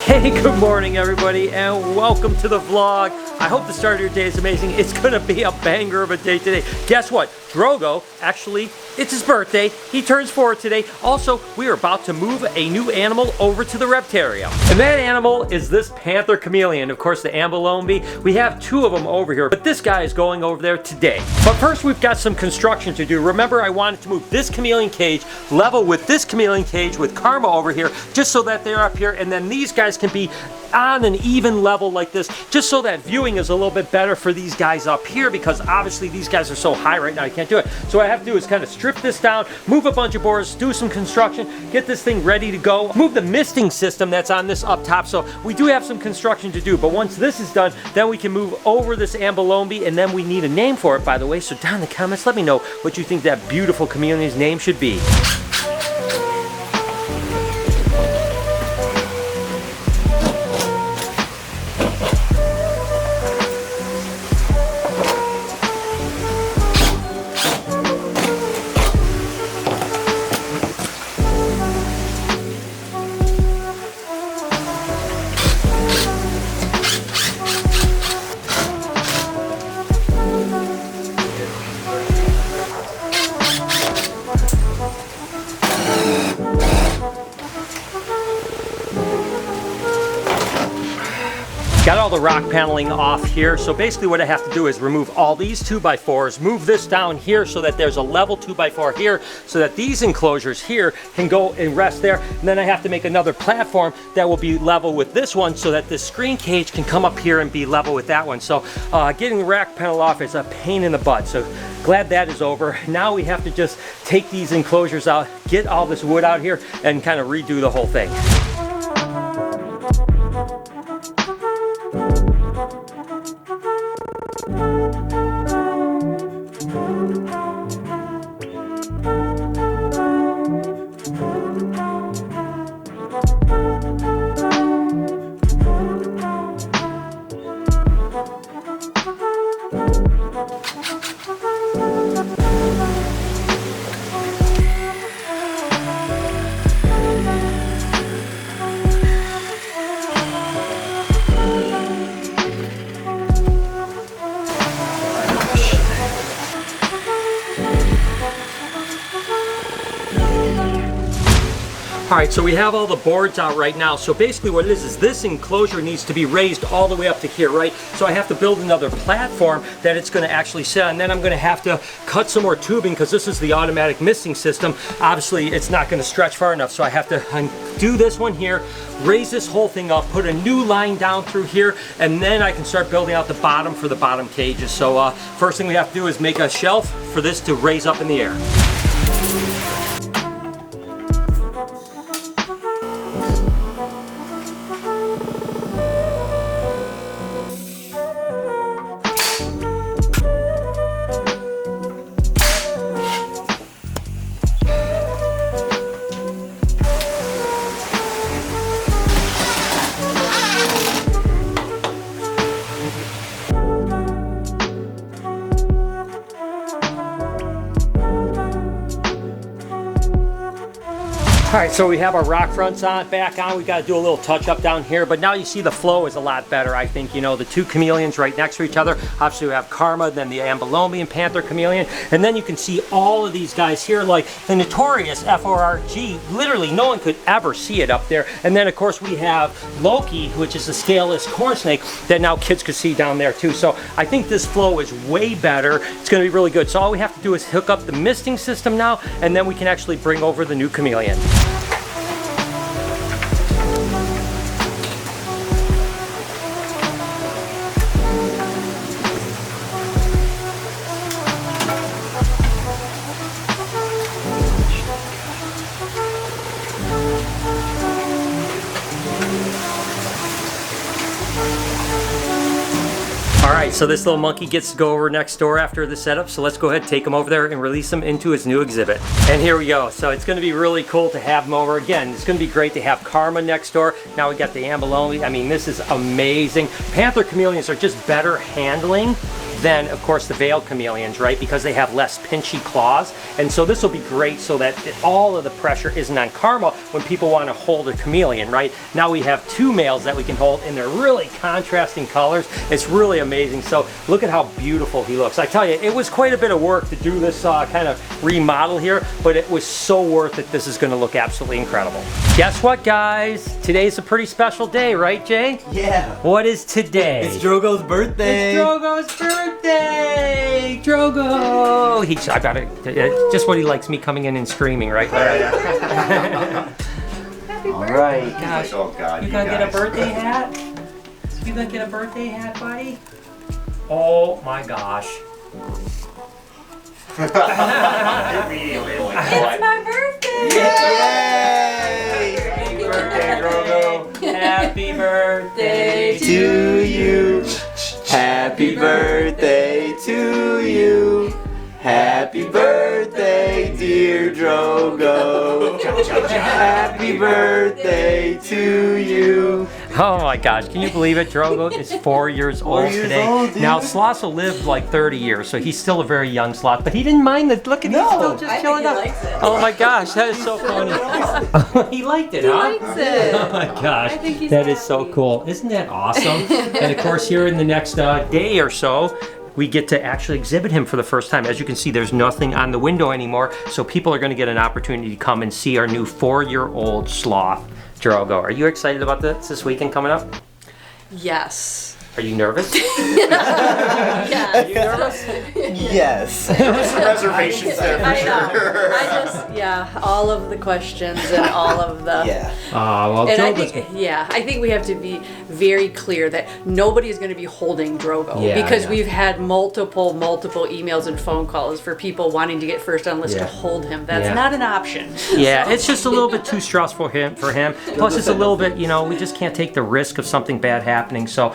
Hey, good morning everybody, and welcome to the vlog. I hope the start of your day is amazing. It's gonna be a banger of a day today. Guess what? Drogo, actually, it's his birthday. He turns 4 today. Also, we are about to move a new animal over to the reptarium. And that animal is this panther chameleon. Of course, the ambalombi. We have 2 of them over here, but this guy is going over there today. But first, we've got some construction to do. Remember, I wanted to move this chameleon cage level with this chameleon cage with Karma over here, just so that they're up here, and then these guys can be on an even level like this, just so that viewing is a little bit better for these guys up here, because obviously these guys are so high right now, I can't do it. So what I have to do is kind of strip this down, move a bunch of boards, do some construction, get this thing ready to go, move the misting system that's on this up top. So we do have some construction to do, but once this is done, then we can move over this ambalombi, and then we need a name for it, by the way. So down in the comments, let me know what you think that beautiful chameleon's name should be. Got all the rock paneling off here, so basically what I have to do is remove all these 2x4s, move this down here so that there's a level 2x4 here, so that these enclosures here can go and rest there. And then I have to make another platform that will be level with this one, so that this screen cage can come up here and be level with that one. So getting the rack panel off is a pain in the butt, so glad that is over. Now we have to just take these enclosures out, get all this wood out here, and kind of redo the whole thing. Alright, so we have all the boards out right now. So basically what it is this enclosure needs to be raised all the way up to here, right? So I have to build another platform that it's going to actually sit on. And then I'm going to have to cut some more tubing, because this is the automatic misting system. Obviously, it's not going to stretch far enough. So I have to do this one here, raise this whole thing up, put a new line down through here, and then I can start building out the bottom for the bottom cages. So first thing we have to do is make a shelf for this to raise up in the air. Alright, so we have our rock fronts back on. We got to do a little touch up down here, but now you see the flow is a lot better, I think. You know, the 2 chameleons right next to each other. Obviously we have Karma, then the ambalombi and panther chameleon, and then you can see all of these guys here, like the notorious FORG. Literally no one could ever see it up there. And then of course we have Loki, which is the scaleless corn snake that now kids could see down there too. So I think this flow is way better. It's going to be really good. So all we have to do is hook up the misting system now, and then we can actually bring over the new chameleon. Alright, so this little monkey gets to go over next door after the setup, so let's go ahead and take him over there and release him into his new exhibit. And here we go. So it's going to be really cool to have him over. Again, it's going to be great to have Karma next door. Now we got the ambalombi. I mean, this is amazing. Panther chameleons are just better handling than, of course, the veiled chameleons, right? Because they have less pinchy claws. And so this will be great so that all of the pressure isn't on Karma when people want to hold a chameleon, right? Now we have 2 males that we can hold, and they're really contrasting colors. It's really amazing. So look at how beautiful he looks. I tell you, it was quite a bit of work to do this kind of remodel here, but it was so worth it. This is going to look absolutely incredible. Guess what, guys? Today's a pretty special day, right, Jay? Yeah. What is today? It's Drogo's birthday. It's Drogo's birthday! Drogo! I got it. Just what he likes, me coming in and screaming, right? All right. Gosh, oh God, you gonna get a birthday hat? You gonna get a birthday hat, buddy? Oh my gosh. It's my birthday! Yay! Happy birthday, Drogo! Happy birthday To you. Happy birthday to you. Happy birthday, dear Drogo. Happy birthday to you. Oh my gosh, can you believe it? Drogo is 4 years old today. old, dude. Now, sloths will live like 30 years, so he's still a very young sloth, but he didn't mind that. Look at him, he's still just chilling out. Likes it. Oh my gosh, that is so funny. He liked it, huh? He likes it. Oh my gosh, I think he's that is so happy. cool. Isn't that awesome? And of course, here in the next day or so, we get to actually exhibit him for the first time. As you can see, there's nothing on the window anymore, so people are gonna get an opportunity to come and see our new 4-year-old sloth, Drogo. Are you excited about this weekend coming up? Yes. Are you nervous? Yeah. Are you nervous? Yes. There were some reservations there for I know. sure. I just, yeah, all of the questions and all of the. Yeah. Well, And I Drogo's think, I think we have to be very clear that nobody is going to be holding Drogo Yeah, because yeah. we've had multiple emails and phone calls for people wanting to get first on list Yeah. to hold him. That's Yeah. not an option. Yeah, it's just a little bit too stressful for him. Plus, it's a little bit, we just can't take the risk of something bad happening. So,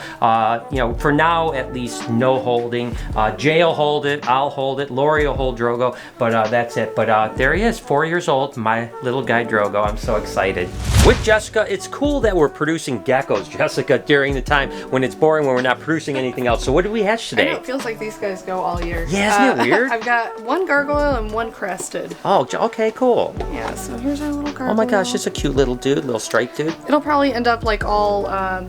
for now, at least, no holding. Jay will hold it. I'll hold it. Lori will hold Drogo. But that's it. But there he is, 4 years old, my little guy Drogo. I'm so excited. With Jessica, it's cool that we're producing geckos, Jessica, during the time when it's boring, when we're not producing anything else. So what did we hatch I know, today? it feels like these guys go all year. Yeah, isn't it weird? I've got one gargoyle and one crested. Oh, okay, cool. Yeah, so here's our little gargoyle. Oh my gosh, it's a cute little dude, little striped dude. It'll probably end up like all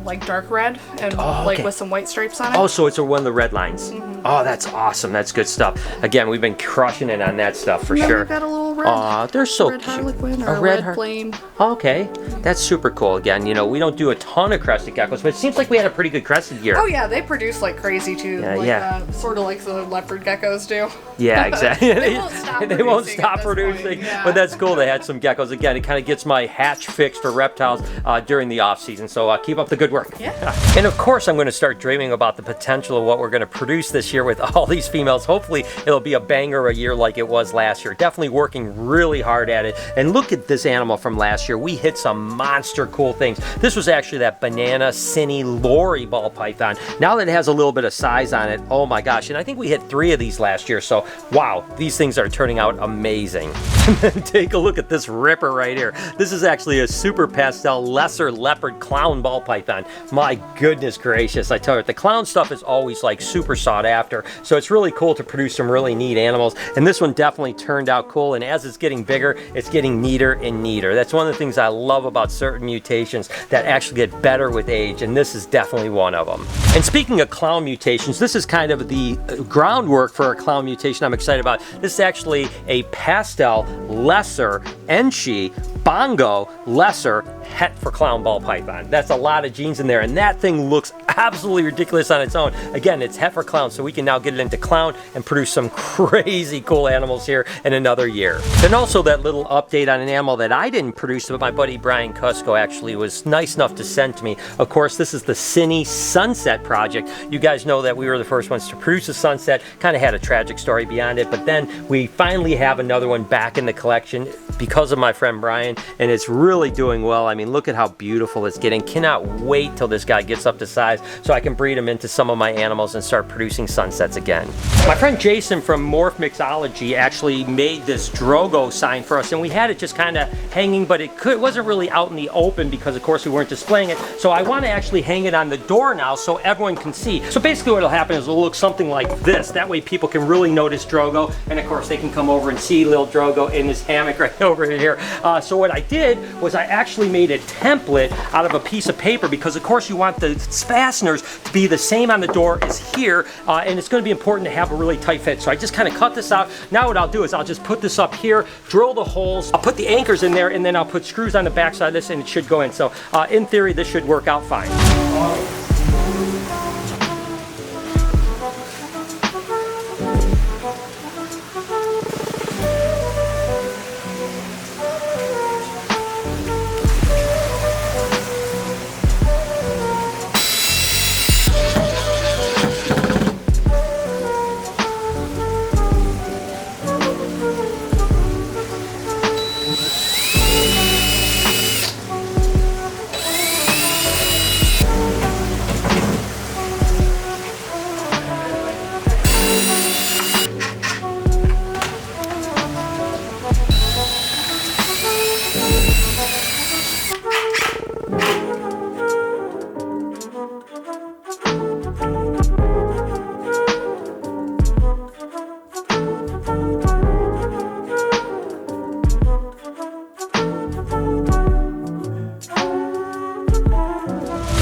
like dark red and like okay. with some white stripes on it. Oh, so it's one of the red lines. Oh, that's awesome. That's good stuff. Again, we've been crushing it on that stuff for And then sure. we've got a little red, Aw, they're so red cute. harlequin A or a red red har- flame. Okay, that's super cool. Again, we don't do a ton of crested geckos, but it seems like we had a pretty good crested year. Oh yeah, they produce like crazy too. Yeah, like, yeah. Sort of like the leopard geckos do. Yeah, exactly. They won't stop They won't producing stop at this producing. point, yeah. But that's cool. They had some geckos. Again, it kind of gets my hatch fixed for reptiles during the off season. So keep up the good work. Yeah. And of course, I'm going to start dreaming about the potential of what we're going to produce this year with all these females. Hopefully, it'll be a banger a year like it was last year. Definitely working really hard at it. And look at this animal from last year. We hit some monster cool things. This was actually that banana Cine Lori ball python. Now that it has a little bit of size on it, oh my gosh. And I think we hit 3 of these last year. So wow, these things are turning out amazing. And then take a look at this ripper right here. This is actually a super pastel lesser leopard clown ball python. My goodness gracious, I tell you, the clown stuff is always like super sought after. So it's really cool to produce some really neat animals. And this one definitely turned out cool. And as it's getting bigger, it's getting neater and neater. That's one of the things I love about certain mutations that actually get better with age. And this is definitely one of them. And speaking of clown mutations, this is kind of the groundwork for a clown mutation I'm excited about. This is actually a pastel lesser Enchi bongo lesser het for clown ball python. That's a lot of genes in there, and that thing looks absolutely ridiculous on its own. Again, it's het for clown, so we can now get it into clown and produce some crazy cool animals here in another year. Then also that little update on an animal that I didn't produce, but my buddy Brian Cusco actually was nice enough to send to me. Of course, this is the Cine Sunset project. You guys know that we were the first ones to produce a sunset. Kind of had a tragic story beyond it, but then we finally have another one back in the collection because of my friend Brian, and it's really doing well. I mean, look at how beautiful it's getting. Cannot wait till this guy gets up to size so I can breed him into some of my animals and start producing sunsets again. My friend Jason from Morph Mixology actually made this Drogo sign for us, and we had it just kind of hanging, but it wasn't really out in the open because, of course, we weren't displaying it. So I want to actually hang it on the door now so everyone can see. So basically what will happen is it'll look something like this. That way people can really notice Drogo, and of course they can come over and see little Drogo in his hammock right over here. So what I did was I actually made a template out of a piece of paper because, of course, you want the fasteners to be the same on the door as here, and it's going to be important to have a really tight fit. So I just kind of cut this out. Now what I'll do is I'll just put this up here, drill the holes, I'll put the anchors in there, and then I'll put screws on the back side of this, and it should go in. So in theory, this should work out fine.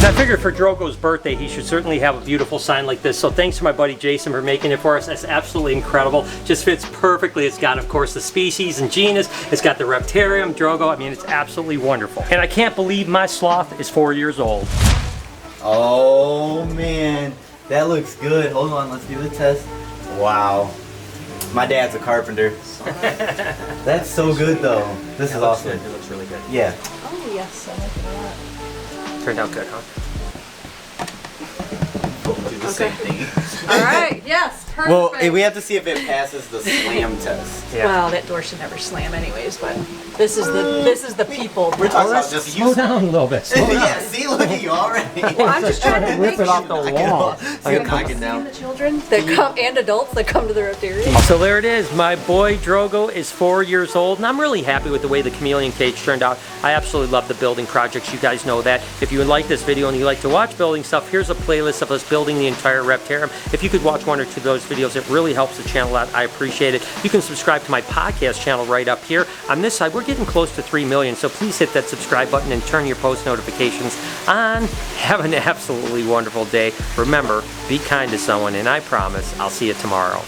I figured for Drogo's birthday, he should certainly have a beautiful sign like this. So thanks to my buddy Jason for making it for us. That's absolutely incredible. Just fits perfectly. It's got, of course, the species and genus. It's got the Reptarium, Drogo. I mean, it's absolutely wonderful. And I can't believe my sloth is 4 years old. Oh man, that looks good. Hold on, let's do the test. Wow. My dad's a carpenter. That's so good though. This is awesome. Good. It looks really good. Yeah. Oh yes, I like it a lot. Turned out good, huh? Do the same thing. All right, yes, perfect. Well, we have to see if it passes the slam test. Yeah. Well, that door should never slam anyways, but this is the people. We're talking about just Slow down a little bit. Slow down. Yeah, see, look at you already. Well, I'm just trying to Rip it off the wall. See it knocking down. the children that come and adults that come to the Reptarium. So there it is. My boy Drogo is 4 years old, and I'm really happy with the way the chameleon cage turned out. I absolutely love the building projects. You guys know that. If you like this video and you like to watch building stuff, here's a playlist of us building the entire Reptarium. If you could watch one or two of those videos, it really helps the channel out. I appreciate it. You can subscribe to my podcast channel right up here. On this side, we're getting close to 3 million, so please hit that subscribe button and turn your post notifications on. Have an absolutely wonderful day. Remember, be kind to someone, and I promise I'll see you tomorrow.